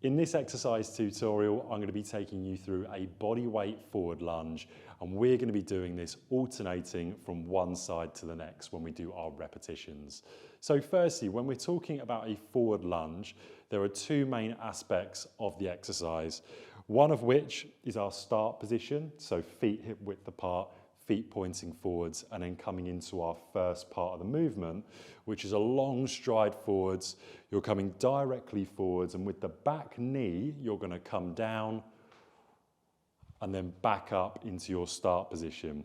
In this exercise tutorial, I'm going to be taking you through a body weight forward lunge, and we're going to be doing this alternating from one side to the next when we do our repetitions. So firstly, when we're talking about a forward lunge, there are two main aspects of the exercise, one of which is our start position, so feet hip width apart, feet pointing forwards, and then coming into our first part of the movement, which is a long stride forwards. You're coming directly forwards, and with the back knee, you're going to come down and then back up into your start position.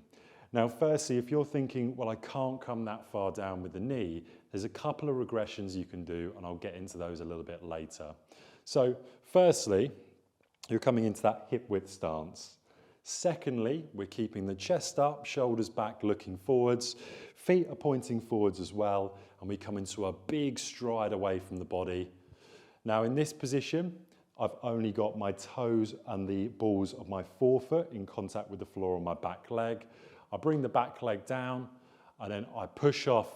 Now, firstly, if you're thinking, well, I can't come that far down with the knee, there's a couple of regressions you can do, and I'll get into those a little bit later. So, firstly, you're coming into that hip width stance. Secondly, we're keeping the chest up, shoulders back, looking forwards. Feet are pointing forwards as well, and we come into a big stride away from the body. Now, in this position, I've only got my toes and the balls of my forefoot in contact with the floor on my back leg. I bring the back leg down, and then I push off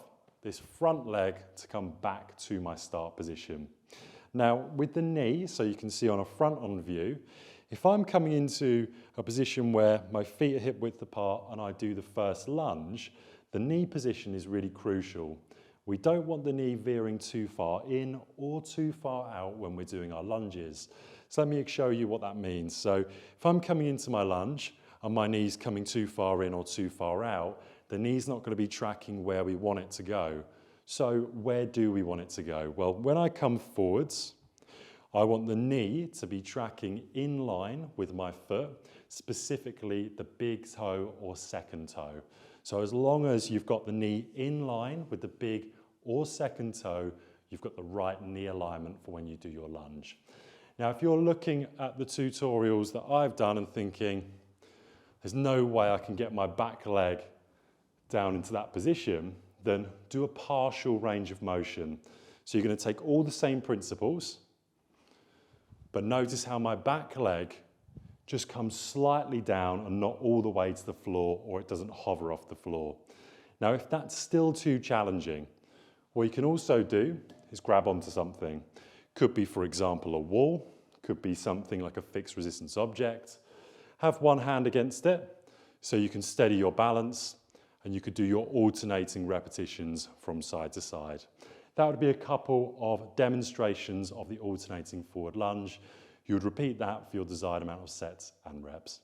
this front leg to come back to my start position. Now, with the knee, so you can see on a front-on view, if I'm coming into a position where my feet are hip width apart and I do the first lunge, the knee position is really crucial. We don't want the knee veering too far in or too far out when we're doing our lunges. So let me show you what that means. So if I'm coming into my lunge and my knee's coming too far in or too far out, the knee's not going to be tracking where we want it to go. So where do we want it to go? Well, when I come forwards, I want the knee to be tracking in line with my foot, specifically the big toe or second toe. So as long as you've got the knee in line with the big or second toe, you've got the right knee alignment for when you do your lunge. Now, if you're looking at the tutorials that I've done and thinking, there's no way I can get my back leg down into that position, then do a partial range of motion. So you're going to take all the same principles, but notice how my back leg just comes slightly down and not all the way to the floor, or it doesn't hover off the floor. Now, if that's still too challenging, what you can also do is grab onto something. Could be, for example, a wall, could be something like a fixed resistance object. Have one hand against it so you can steady your balance, and you could do your alternating repetitions from side to side. That would be a couple of demonstrations of the alternating forward lunge. You would repeat that for your desired amount of sets and reps.